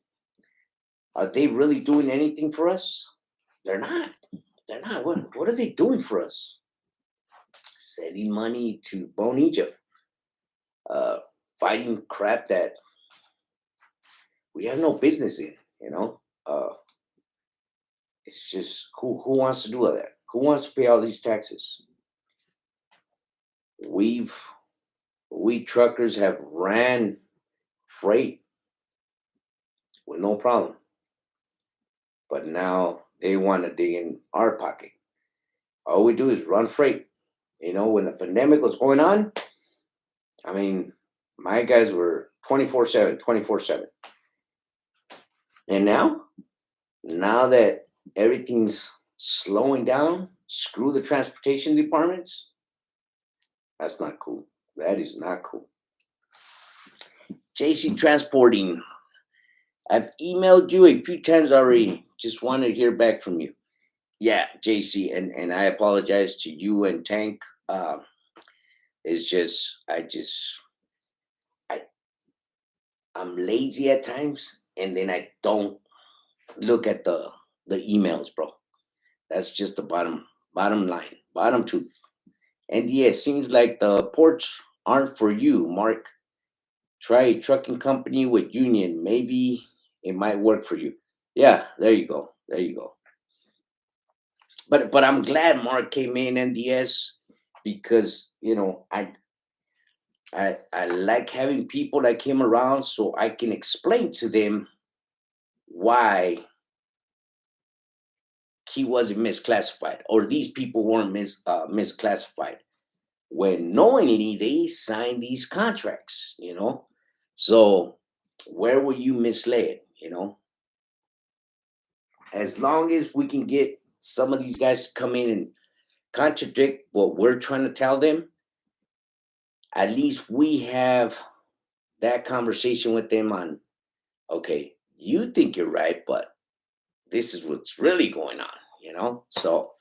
Speaker 1: Are they really doing anything for us? They're not. They're not. What are they doing for us? Sending money to Bone Egypt. uh, fighting crap that we have no business in. It's just who wants to do all that? Who wants to pay all these taxes? We've we truckers have ran freight with no problem, but now they want to dig in our pocket. All we do is run freight. When the pandemic was going on, I mean, my guys were 24/7, 24/7. And now that everything's slowing down, screw the transportation departments. That's not cool. That is not cool. JC Transporting, I've emailed you a few times already. Just wanted to hear back from you. Yeah, JC, and I apologize to you and Tank. It's just I I'm lazy at times, and then I don't look at the emails, bro. That's just the bottom line, bottom truth. And yeah, it seems like the ports aren't for you, Mark. Try a trucking company with union. Maybe it might work for you. Yeah, there you go. There you go. But I'm glad Mark came in NDS because I like having people that came around so I can explain to them why he wasn't misclassified or these people weren't misclassified when knowingly they signed these contracts. So where were you misled? As long as we can get some of these guys to come in and contradict what we're trying to tell them, at least we have that conversation with them on, okay, you think you're right, but this is what's really going on. So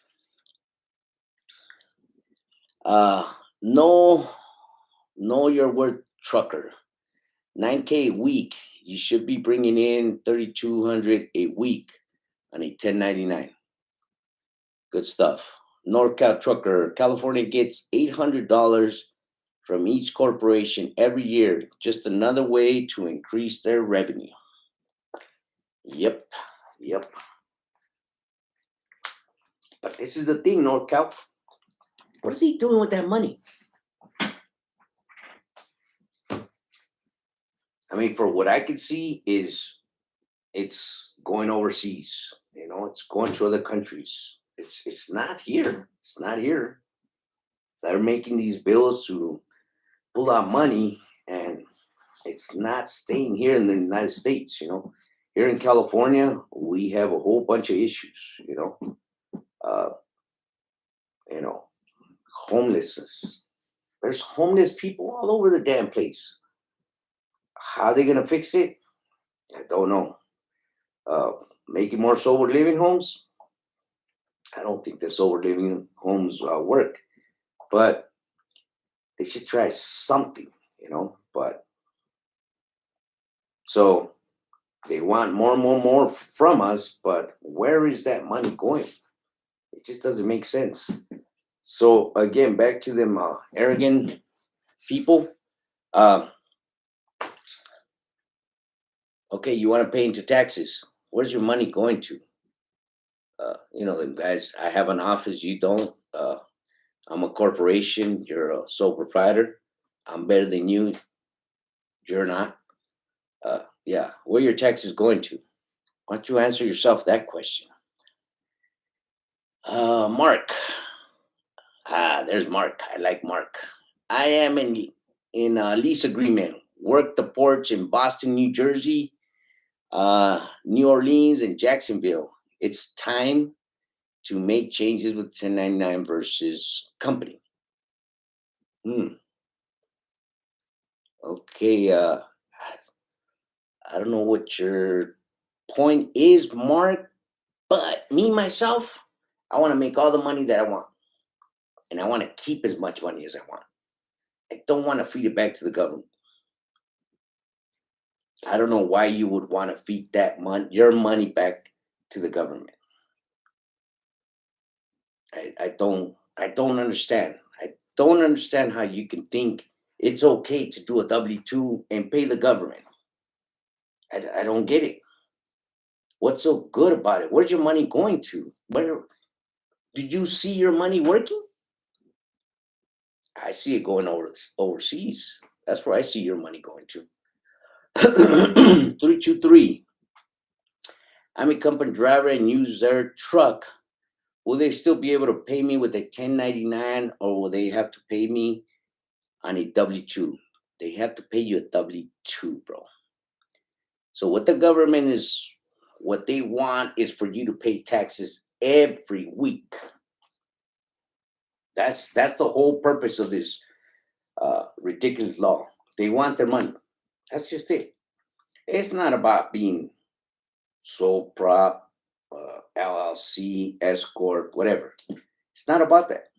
Speaker 1: uh no know your worth, trucker. 9K a week, you should be bringing in 3,200 a week on a 1099. Good stuff. NorCal trucker, California gets $800 from each corporation every year. Just another way to increase their revenue. Yep, yep. But this is the thing, NorCal. What are they doing with that money? I mean, for what I can see is it's going overseas. It's going to other countries. It's not here. It's not here. They're making these bills to pull out money, and it's not staying here in the United States. Here in California, we have a whole bunch of issues. Uh, you know, homelessness. There's homeless people all over the damn place. How are they gonna fix it? I don't know. Uh, Making more sober living homes. I don't think the sober living homes work, but they should try something. But so they want more from us, but where is that money going? It just doesn't make sense. So again, back to them arrogant people. Uh, okay, you want to pay into taxes. Where's your money going to? Them guys. I have an office. You don't. I'm a corporation. You're a sole proprietor. I'm better than you. You're not. Yeah. Where your taxes going to? Why don't you answer yourself that question? Mark. There's Mark. I like Mark. I am in a lease agreement. Work the ports in Boston, New Jersey, New Orleans, and Jacksonville. It's time to make changes with 1099 versus company. Okay. I don't know what your point is, Mark, but me myself, I want to make all the money that I want, and I want to keep as much money as I want. I don't want to feed it back to the government. I don't know why you would want to feed your money back to the government. I don't understand. I don't understand how you can think it's okay to do a W-2 and pay the government. I don't get it. What's so good about it? Where's your money going to? Where did you see your money working? I see it going overseas. That's where I see your money going to. 323. I'm a company driver and use their truck. Will they still be able to pay me with a 1099 or will they have to pay me on a W-2? They have to pay you a W-2, bro. So what they want is for you to pay taxes every week. That's the whole purpose of this ridiculous law. They want their money. That's just it. It's not about being sole prop, LLC, S corp, whatever. It's not about that.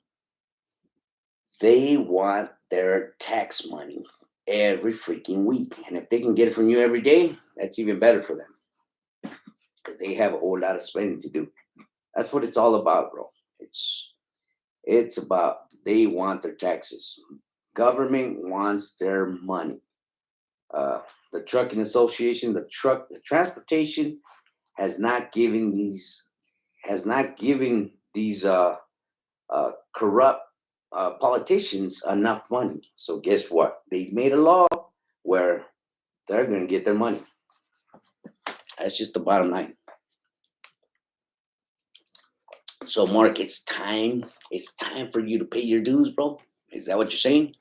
Speaker 1: They want their tax money every freaking week, and if they can get it from you every day, that's even better for them because they have a whole lot of spending to do. That's what it's all about, bro. It's about they want their taxes. Government wants their money. The trucking association, the transportation has not given these corrupt politicians enough money. So guess what? They made a law where they're going to get their money. That's just the bottom line. So Mark, it's time for you to pay your dues, bro. Is that what you're saying?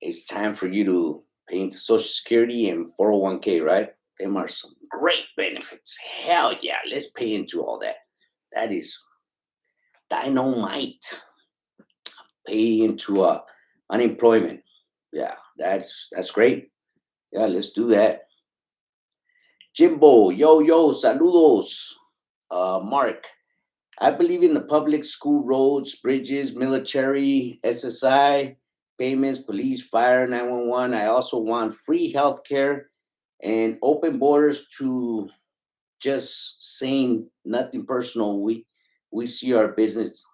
Speaker 1: It's time for you to pay into Social Security and 401k, right? Them are some great benefits. Hell yeah, let's pay into all that. That is dynamite. Pay into unemployment. Yeah, that's great. Yeah, let's do that. Jimbo, yo, saludos. Mark, I believe in the public school roads, bridges, military, SSI, payments, police, fire, 911. I also want free healthcare and open borders to just saying nothing personal. We see our business.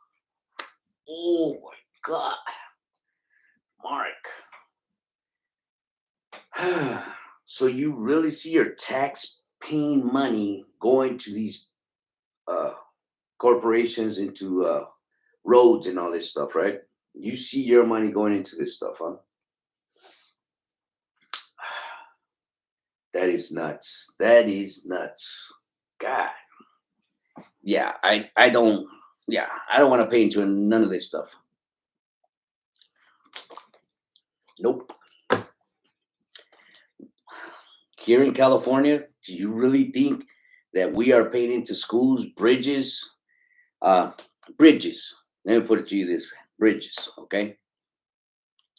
Speaker 1: Oh my God, Mark. So you really see your tax paying money going to these uh, corporations, into roads and all this stuff, right? You see your money going into this stuff, huh? That is nuts. That is nuts. God. Yeah, I don't want to pay into none of this stuff. Nope. Here in California, do you really think that we are paying into schools, bridges? Bridges. Let me put it to you this way. Bridges, okay?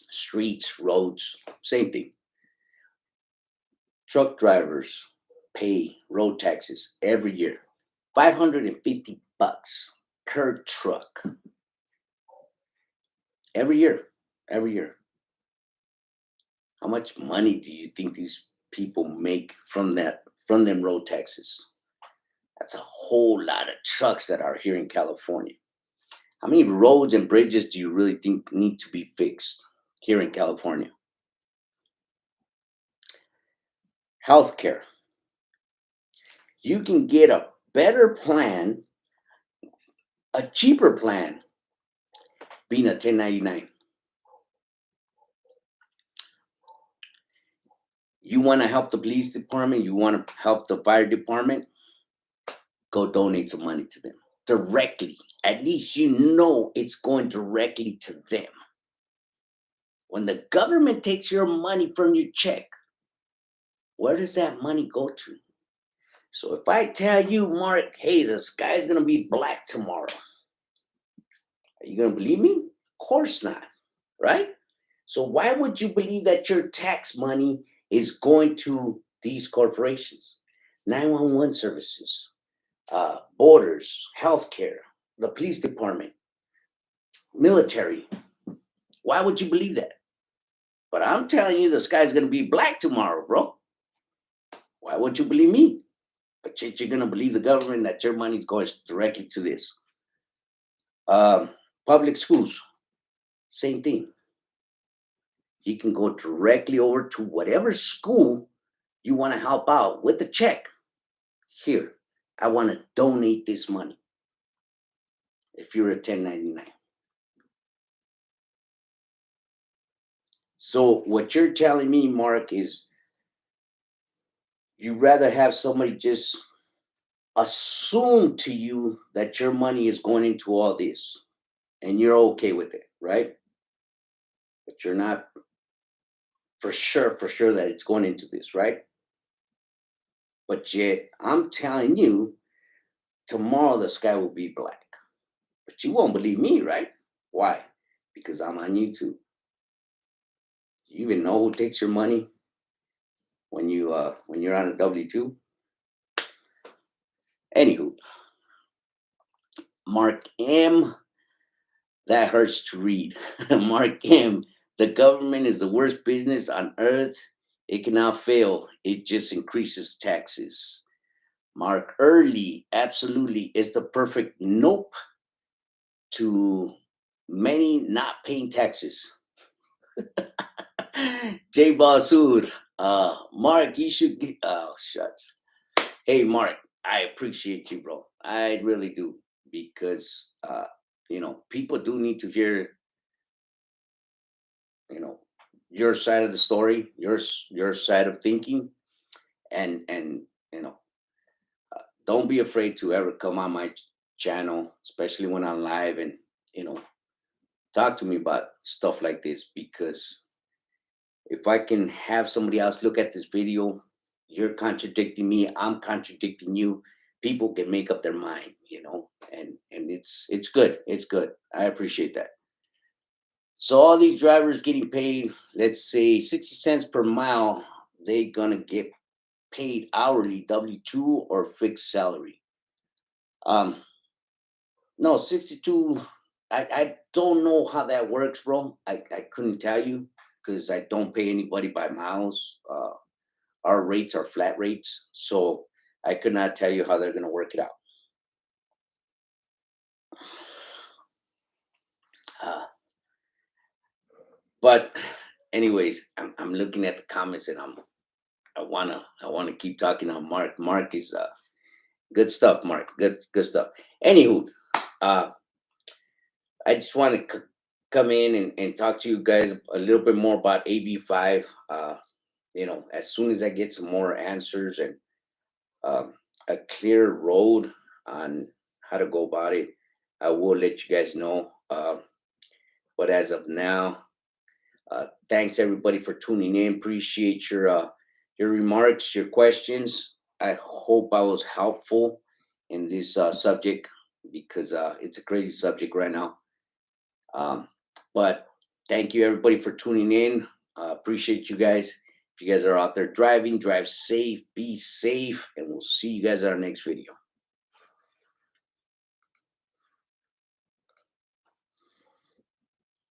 Speaker 1: Streets, roads, same thing. Truck drivers pay road taxes every year. $550 per truck. Every year. Every year. How much money do you think these people make from them road taxes? That's a whole lot of trucks that are here in California. How many roads and bridges do you really think need to be fixed here in California? Healthcare. You can get a better plan, a cheaper plan, being a 1099. You want to help the police department, you want to help the fire department, go donate some money to them directly. At least you know it's going directly to them. When the government takes your money from your check, where does that money go to? So if I tell you, Mark, hey, the sky's going to be black tomorrow, are you going to believe me? Of course not, right? So why would you believe that your tax money is going to these corporations? 911 services, borders, healthcare, the police department, military. Why would you believe that? But I'm telling you, the sky's going to be black tomorrow, bro. Why would you believe me? But yet you're going to believe the government that your money's going directly to this. Public schools, same thing. you can go directly over to whatever school you want to help out with the check. Here, I want to donate this money if you're a 1099. So what you're telling me, Mark, is you rather have somebody just assume to you that your money is going into all this and you're okay with it, right? But you're not for sure that it's going into this, right? But yet I'm telling you, tomorrow the sky will be black. But you won't believe me, right? Why? Because I'm on YouTube. Do you even know who takes your money when you're on a W-2? Anywho, Mark M, that hurts to read. Mark M, the government is the worst business on earth. It cannot fail. It just increases taxes. Mark Early, absolutely, is the perfect nope to many not paying taxes. J Basur, Mark, you should get, oh, shucks. Hey, Mark, I appreciate you, bro. I really do. Because, people do need to hear, you know, your side of the story, your side of thinking. And, you know, don't be afraid to ever come on my channel, especially when I'm live and, you know, talk to me about stuff like this. Because if I can have somebody else look at this video, you're contradicting me, I'm contradicting you, people can make up their mind, and it's good. It's good. I appreciate that. So all these drivers getting paid, let's say 60 cents per mile, they gonna get paid hourly, W-2 or fixed salary. Um, no, 62. I don't know how that works, bro. I couldn't tell you because I don't pay anybody by miles. Our rates are flat rates, so I could not tell you how they're going to work it out. Uh, but, anyways, I'm looking at the comments and I wanna keep talking on Mark. Mark is good stuff. Mark, good stuff. Anywho, uh, I just want to come in and talk to you guys a little bit more about AB5. As soon as I get some more answers and um, a clear road on how to go about it, I will let you guys know. But as of now, thanks everybody for tuning in. Appreciate your remarks, your questions. I hope I was helpful in this subject because it's a crazy subject right now. But thank you everybody for tuning in. Appreciate you guys. If you guys are out there driving, drive safe, be safe, and we'll see you guys in our next video.